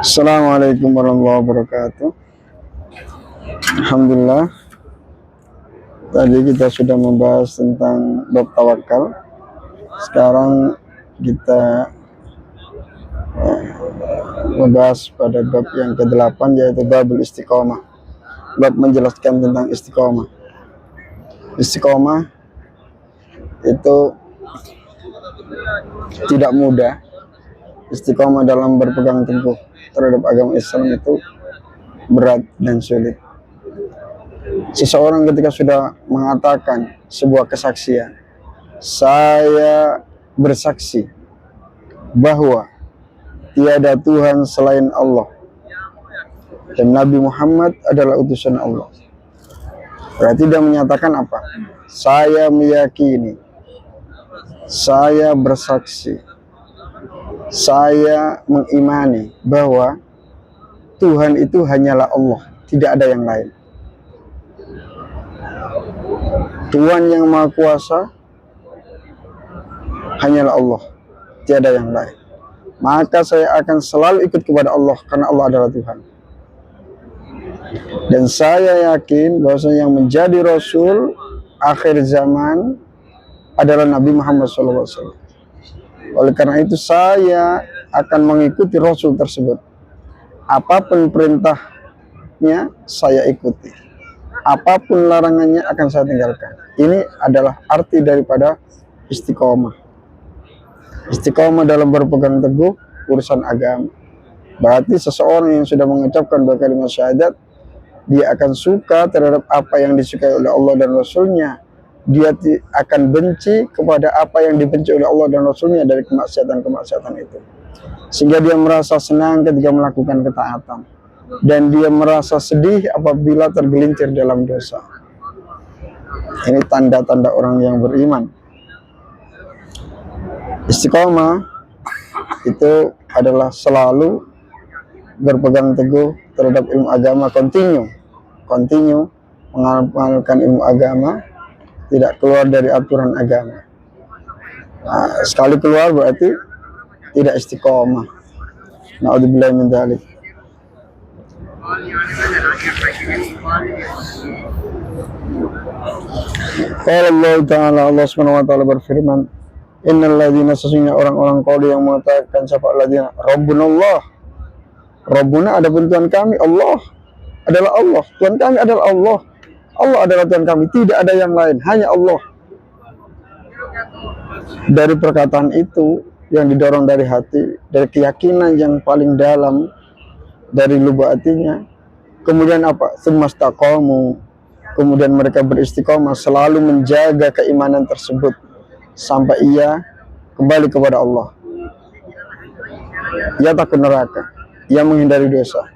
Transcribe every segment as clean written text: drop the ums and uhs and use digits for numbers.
Assalamualaikum warahmatullahi wabarakatuh. Alhamdulillah, tadi kita sudah membahas tentang bab tawakal. Sekarang kita membahas pada bab yang ke-8, yaitu babul istiqomah. Bab menjelaskan tentang istiqomah. Istiqomah itu tidak mudah. Istiqomah dalam berpegang teguh terhadap agama Islam itu berat dan sulit. Seseorang ketika sudah mengatakan sebuah kesaksian, saya bersaksi bahwa tiada Tuhan selain Allah dan Nabi Muhammad adalah utusan Allah. Berarti dia menyatakan apa? Saya meyakini, saya bersaksi, saya mengimani bahwa Tuhan itu hanyalah Allah, tidak ada yang lain. Tuhan yang Maha Kuasa hanyalah Allah, tiada yang lain. Maka saya akan selalu ikut kepada Allah karena Allah adalah Tuhan. Dan saya yakin bahwasanya yang menjadi Rasul akhir zaman adalah Nabi Muhammad SAW. Oleh karena itu saya akan mengikuti Rasul tersebut. Apapun perintahnya saya ikuti, apapun larangannya akan saya tinggalkan. Ini adalah arti daripada istiqomah. Istiqomah dalam berpegang teguh urusan agama. Berarti seseorang yang sudah mengucapkan dua kalimat syahadat, dia akan suka terhadap apa yang disukai oleh Allah dan Rasulnya. Dia akan benci kepada apa yang dibenci oleh Allah dan Rasulnya dari kemaksiatan-kemaksiatan itu. Sehingga dia merasa senang ketika melakukan ketaatan. Dan dia merasa sedih apabila tergelincir dalam dosa. Ini tanda-tanda orang yang beriman. Istiqomah itu adalah selalu berpegang teguh terhadap ilmu agama, continue mengamalkan ilmu agama, tidak keluar dari aturan agama. Nah, sekali keluar berarti tidak istiqomah. Na'udzubillah min dzalik. Qala Allah Ta'ala, Allah Subhanahu wa taala berfirman, innal ladzina, sesungguhnya orang-orang qalu yang mengatakan sapa alladzina rabbunallah. Rabbuna adapun Tuhan kami Allah adalah Allah. Tuhan kami adalah Allah. Allah adalah Tuhan kami, tidak ada yang lain, hanya Allah. Dari perkataan itu yang didorong dari hati, dari keyakinan yang paling dalam dari lubuk hatinya. Kemudian apa? Tsumastaqamu. Kemudian mereka beristiqomah selalu menjaga keimanan tersebut sampai ia kembali kepada Allah. Ia takut neraka, ia menghindari dosa,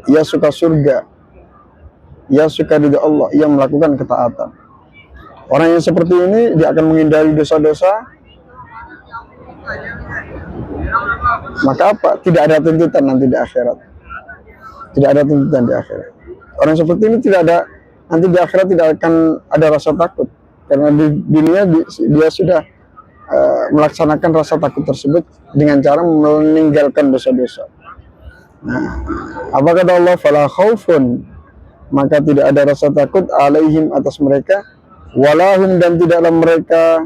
ia suka surga, ia suka ridha Allah, ia melakukan ketaatan. Orang yang seperti ini dia akan menghindari dosa-dosa. Maka apa? Tidak ada tuntutan nanti di akhirat. Tidak ada tuntutan di akhirat. Orang seperti ini tidak ada, nanti di akhirat tidak akan ada rasa takut. Karena di dunia dia sudah melaksanakan rasa takut tersebut dengan cara meninggalkan dosa-dosa. Nah, apa kata Allah? Fala khaufun, maka tidak ada rasa takut alaihim atas mereka, walahum, dan tidaklah mereka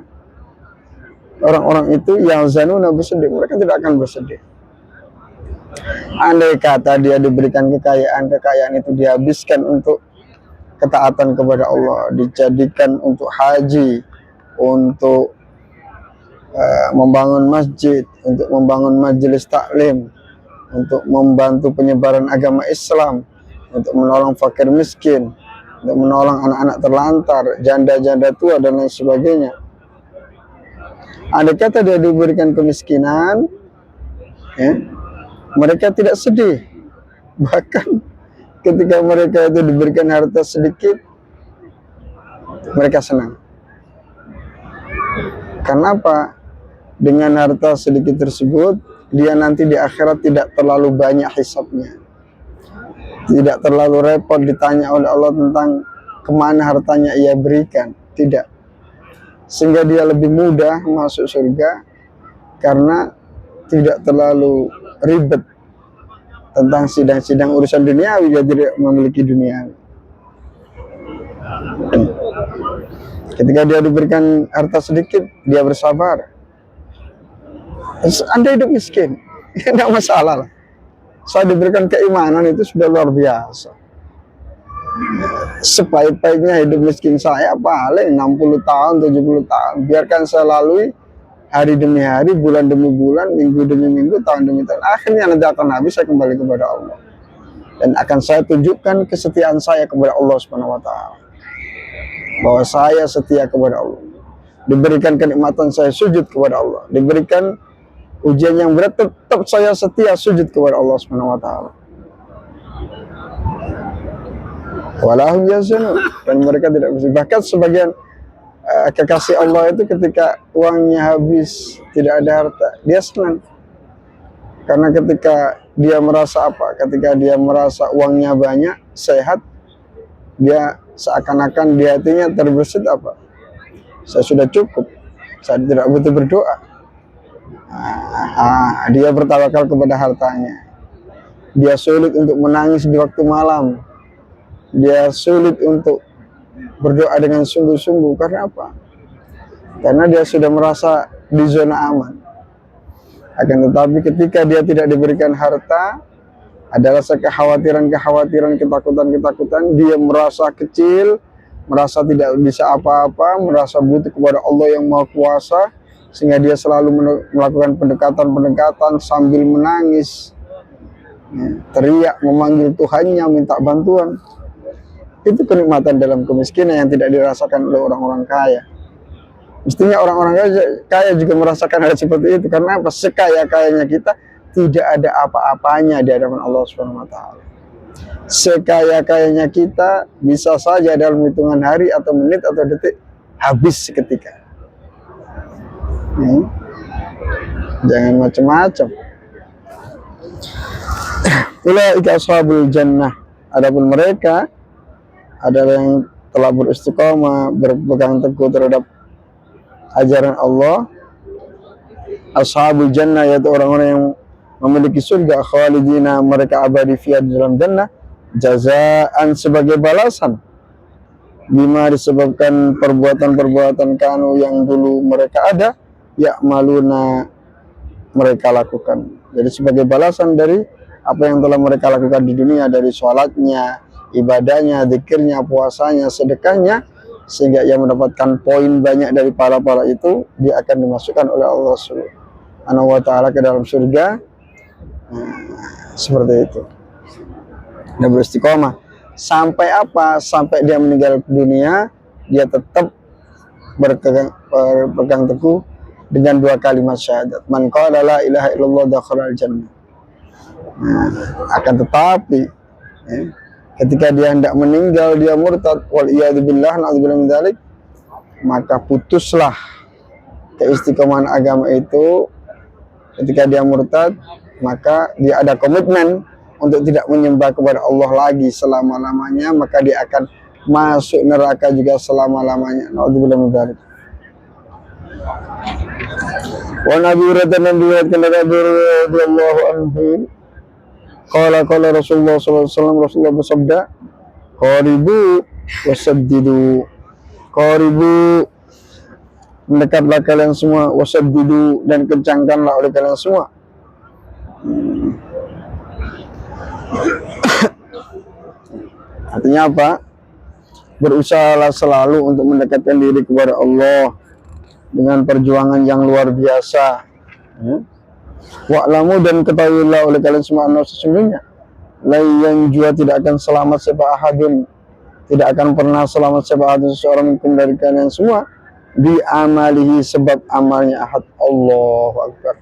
orang-orang itu yang zanuna bersedih, mereka tidak akan bersedih. Andai kata dia diberikan kekayaan itu dihabiskan untuk ketaatan kepada Allah, dijadikan untuk haji, untuk membangun masjid, untuk membangun majelis taklim, untuk membantu penyebaran agama Islam, untuk menolong fakir miskin, untuk menolong anak-anak terlantar, janda-janda tua, dan lain sebagainya. Andai kata dia diberikan kemiskinan, ya, mereka tidak sedih. Bahkan ketika mereka itu diberikan harta sedikit, mereka senang. Karena apa? Dengan harta sedikit tersebut, dia nanti di akhirat tidak terlalu banyak hisabnya. Tidak terlalu repot ditanya oleh Allah tentang kemana hartanya ia berikan. Tidak. Sehingga dia lebih mudah masuk surga karena tidak terlalu ribet tentang sidang-sidang urusan duniawi, dia tidak memiliki dunia. Ketika dia diberikan harta sedikit, dia bersabar. Anda hidup miskin, tidak masalah lah. Saya diberikan keimanan itu sudah luar biasa. Sebaik-baiknya hidup miskin saya paling 60 tahun, 70 tahun. Biarkan saya lalui hari demi hari, bulan demi bulan, minggu demi minggu, tahun demi tahun. Akhirnya nanti akan habis, saya kembali kepada Allah. Dan akan saya tunjukkan kesetiaan saya kepada Allah Subhanahu wa taala. Bahwa saya setia kepada Allah. Diberikan kenikmatan, saya sujud kepada Allah. Diberikan ujian yang berat, tetap saya setia sujud kepada Allah Subhanahu wa taala. Walahum yazunun, dan mereka tidak bersedih. Bahkan sebagian kekasih Allah itu ketika uangnya habis, tidak ada harta, dia senang. Karena ketika dia merasa apa? Ketika dia merasa uangnya banyak, sehat, dia seakan-akan di hatinya terbersit apa? Saya sudah cukup, saya tidak butuh berdoa. Dia bertawakal kepada hartanya. Dia sulit untuk menangis di waktu malam. Dia sulit untuk berdoa dengan sungguh-sungguh. Karena apa? Karena dia sudah merasa di zona aman. Akan tetapi ketika dia tidak diberikan harta, ada rasa kekhawatiran-kekhawatiran, ketakutan-ketakutan. Dia merasa kecil, merasa tidak bisa apa-apa, merasa butuh kepada Allah yang Maha Kuasa, sehingga dia selalu melakukan pendekatan-pendekatan sambil menangis, teriak memanggil Tuhannya, minta bantuan. Itu kenikmatan dalam kemiskinan yang tidak dirasakan oleh orang-orang kaya. Mestinya orang-orang kaya juga merasakan hal seperti itu. Karena apa? Sekaya-kayanya kita, tidak ada apa-apanya di hadapan Allah Subhanahu wa taala. Sekaya-kayanya kita, bisa saja dalam hitungan hari atau menit atau detik habis seketika. Jangan macam-macam. Ulaika ashabul jannah. Adapun mereka adalah yang telah beristiqamah, berpegang teguh terhadap ajaran Allah. Ashabul jannah, yaitu orang-orang yang memiliki surga, khalidina, mereka abadi fiha di dalam jannah, jazaan, sebagai balasan, bima, disebabkan perbuatan-perbuatan kanu yang dulu mereka ada, ya'maluna, mereka lakukan. Jadi sebagai balasan dari apa yang telah mereka lakukan di dunia, dari sholatnya, ibadahnya, zikirnya, puasanya, sedekahnya, sehingga ia mendapatkan poin banyak dari pahala-pahala itu. Dia akan dimasukkan oleh Allah Subhanahu wa taala ke dalam surga. Seperti itu. Dia beristiqomah sampai apa? Sampai dia meninggal dunia, dia tetap berpegang teguh dengan dua kalimat syahadat. Man qala la ilaha illallah dakhala al-jannah. Akan tetapi ketika dia hendak meninggal, dia murtad, wal iyadu billah, na'udzubillah min dzalik, maka putuslah keistiqomahan agama itu. Ketika dia murtad, maka dia ada komitmen untuk tidak menyembah kepada Allah lagi selama-lamanya, maka dia akan masuk neraka juga selama-lamanya. Na'udzubillah min dzalik. Wa Nabi radhiyallahu anhu qala Rasulullah sallallahu alaihi wasallam, Rasulullah bersabda, qaribu wasaddidu. Qaribu, mendekatlah kalian semua, wasaddidu, dan kencangkanlah oleh kalian semua. Artinya apa? Berusahalah selalu untuk mendekatkan diri kepada Allah dengan perjuangan yang luar biasa. Wa'lamu, dan ketahuilah oleh kalian semua, anna sesungguhnya la yanjua, tidak akan selamat siapa ahadun, tidak akan pernah selamat siapa ahadun, seseorang hukum dari kalian semua, bi amalihi, sebab amalnya ahad. Allahu akbar.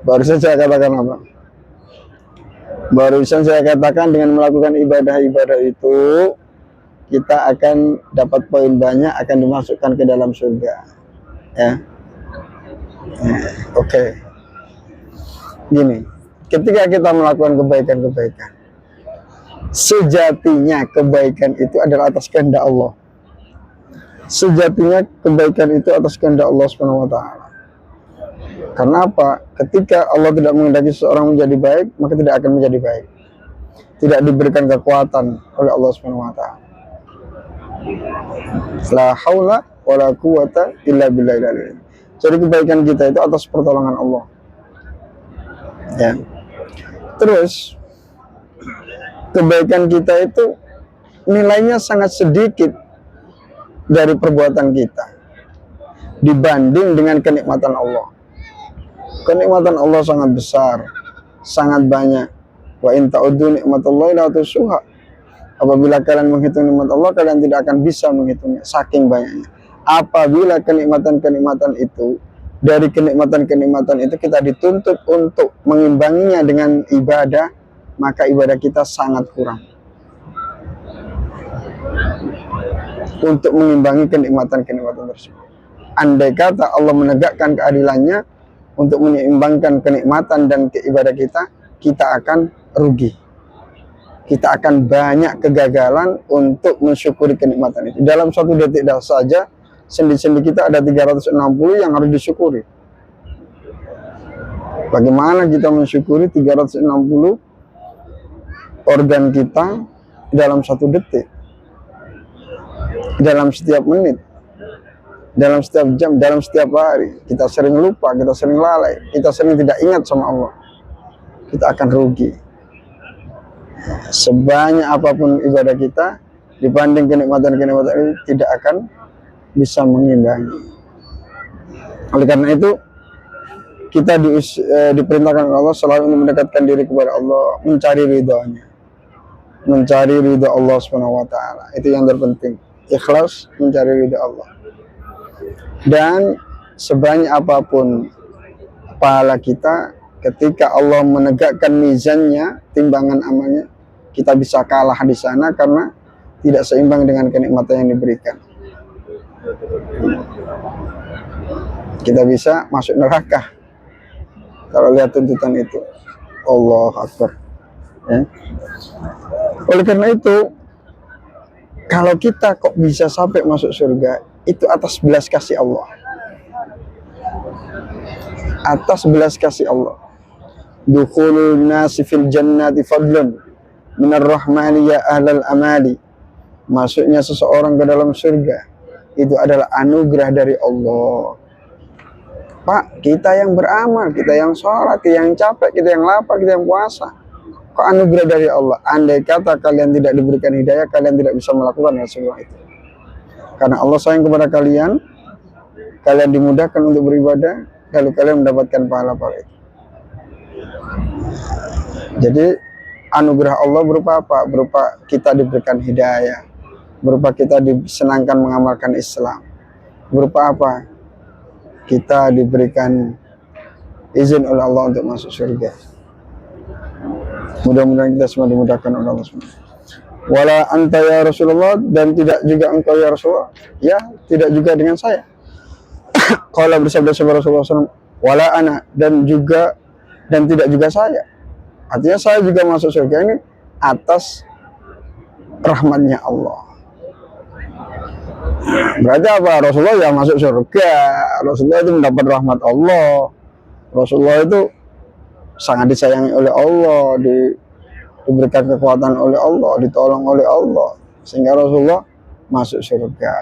Barusan saya katakan apa? Barusan saya katakan dengan melakukan ibadah-ibadah itu, kita akan dapat poin banyak, akan dimasukkan ke dalam surga. Ya. Oke. Gini, ketika kita melakukan kebaikan-kebaikan, sejatinya kebaikan itu adalah atas kehendak Allah. Sejatinya kebaikan itu atas kehendak Allah Subhanahu wa taala. Karena apa? Ketika Allah tidak menghendaki seseorang menjadi baik, maka tidak akan menjadi baik. Tidak diberikan kekuatan oleh Allah Subhanahu wa taala. La haula wala quwata illa billahil. Jadi kebaikan kita itu atas pertolongan Allah. Ya. Terus kebaikan kita itu nilainya sangat sedikit dari perbuatan kita dibanding dengan kenikmatan Allah. Kenikmatan Allah sangat besar, sangat banyak. Wa in ta'uddu nikmatallahi la tuhsuha. Apabila kalian menghitung nikmat Allah, kalian tidak akan bisa menghitungnya, saking banyaknya. Apabila kenikmatan-kenikmatan itu, dari kenikmatan-kenikmatan itu kita dituntut untuk mengimbanginya dengan ibadah, maka ibadah kita sangat kurang untuk mengimbangi kenikmatan-kenikmatan tersebut. Andai kata Allah menegakkan keadilannya untuk menyeimbangkan kenikmatan dan keibadah kita, kita akan rugi. Kita akan banyak kegagalan untuk mensyukuri kenikmatan itu. Dalam satu detik saja, sendi-sendi kita ada 360 yang harus disyukuri. Bagaimana kita mensyukuri 360 organ kita dalam satu detik, dalam setiap menit, dalam setiap jam, dalam setiap hari? Kita sering lupa, kita sering lalai, kita sering tidak ingat sama Allah. Kita akan rugi. Sebanyak apapun ibadah kita, dibanding kenikmatan-kenikmatan ini tidak akan bisa mengimbangi. Oleh karena itu, kita diperintahkan oleh Allah selalu mendekatkan diri kepada Allah, mencari ridhonya, mencari ridho Allah Subhanahu wa taala. Itu yang terpenting. Ikhlas mencari ridho Allah. Dan sebanyak apapun pahala kita, ketika Allah menegakkan mizannya, timbangan amalnya, kita bisa kalah di sana karena tidak seimbang dengan kenikmatan yang diberikan. Kita bisa masuk neraka kalau lihat tuntutan itu. Allah Akbar. Ya. Oleh karena itu, kalau kita kok bisa sampai masuk surga, itu atas belas kasih Allah. Atas belas kasih Allah. Dukhulun nasi fil jannati fadlun minar rahmani ya ahlal amali. Masuknya seseorang ke dalam surga itu adalah anugerah dari Allah. Pak, kita yang beramal, kita yang sholat, kita yang capek, kita yang lapar, kita yang puasa, kok anugerah dari Allah? Andai kata kalian tidak diberikan hidayah, kalian tidak bisa melakukan hal semua itu. Karena Allah sayang kepada kalian, kalian dimudahkan untuk beribadah, lalu kalian mendapatkan pahala-pahala itu. Jadi anugerah Allah berupa apa? Berupa kita diberikan hidayah, berupa kita disenangkan mengamalkan Islam, berupa apa? Kita diberikan izin oleh Allah untuk masuk surga. Mudah-mudahan kita semua dimudahkan oleh Allah SWT. Wala anta ya Rasulullah, dan tidak juga engkau ya Rasulullah, ya tidak juga dengan saya. Qala bersabda Rasulullah SAW, wala ana, dan tidak juga saya. Artinya saya juga masuk surga ini atas rahmatnya Allah. Berarti apa? Rasulullah ya masuk surga. Rasulullah itu mendapat rahmat Allah. Rasulullah itu sangat disayangi oleh Allah, diberikan kekuatan oleh Allah, ditolong oleh Allah, sehingga Rasulullah masuk surga.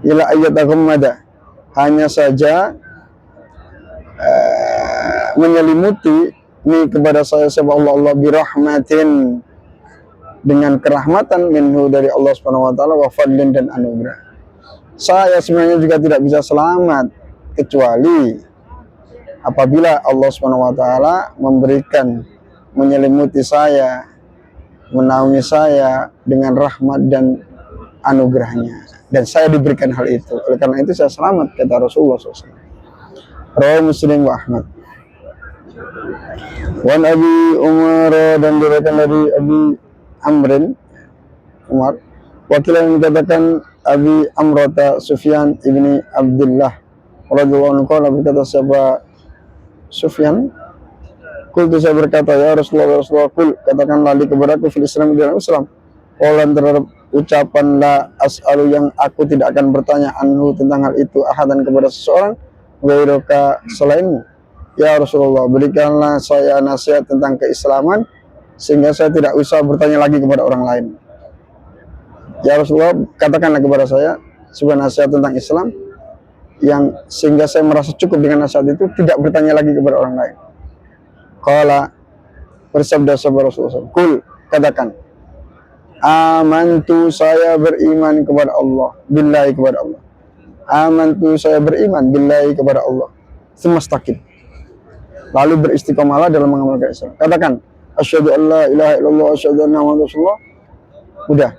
Ila ayyatakum mada, hanya saja menyelimuti ini kepada saya sebab Allah birahmatin, dengan kerahmatan minhu dari Allah Subhanahu wa taala, wa fadlin, dan anugerah. Saya sebenarnya juga tidak bisa selamat kecuali apabila Allah Subhanahu wa taala memberikan, menyelimuti saya, menaungi saya dengan rahmat dan anugerahnya, dan saya diberikan hal itu. Oleh karena itu saya selamat, kata Rasulullah SAW. Rawi Muslim wa Ahmad. Wan Abi Umar, dan diriwayatkan dari Abi Amrin Umar, wakilah yang dikatakan Abi Amrata Sufyan ibni Abdullah radhiyallahu anhu, berkata siapa Sufyan, qultu, saya berkata, ya Rasulullah, qul, katakanlah li kepadaku fil Islam, di dalam Islam, qalan, terhadap ucapan la as'alu, yang aku tidak akan bertanya, anhu, tentang hal itu, ahadan, kepada seseorang, ghairuka, selainmu. Ya Rasulullah, berikanlah saya nasihat tentang keislaman sehingga saya tidak usah bertanya lagi kepada orang lain. Ya Rasulullah, katakanlah kepada saya sebuah nasihat tentang Islam yang sehingga saya merasa cukup dengan nasihat itu, tidak bertanya lagi kepada orang lain. Qala, bersabda sahabat Rasulullah, kul, katakan, amantu, saya beriman kepada Allah, billahi, kepada Allah. Amantu, saya beriman billahi, kepada Allah. Semastaqim, lalu beristiqomalah dalam mengamalkan Islam. Katakan, asyhadu an la ilaha illallah, asyhadu anna muhammadar rasulullah. Udah.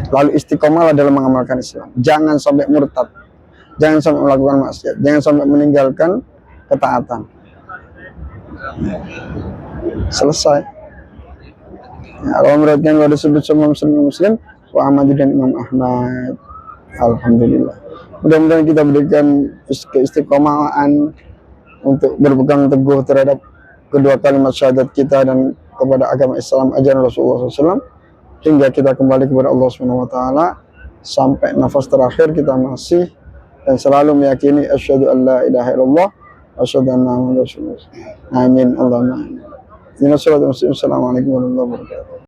Lalu istiqomalah dalam mengamalkan Islam. Jangan sampai murtad, jangan sampai melakukan maksiat, jangan sampai meninggalkan ketaatan. Selesai. Ya, Allah meriwayatkan bahwa disebut semua Muslim wa Ahmad dan Imam Ahmad. Alhamdulillah. Mudah-mudahan kita berikan keistiqomahan untuk berpegang teguh terhadap kedua kalimat syahadat kita dan kepada agama Islam, ajaran Rasulullah SAW, hingga kita kembali kepada Allah SWT sampai nafas terakhir kita masih dan selalu meyakini asyhadu an la ilaha illallah asyhadu anna muhammadar rasulullah. Amin. Allahumma amin. Assalamualaikum warahmatullahi wabarakatuh.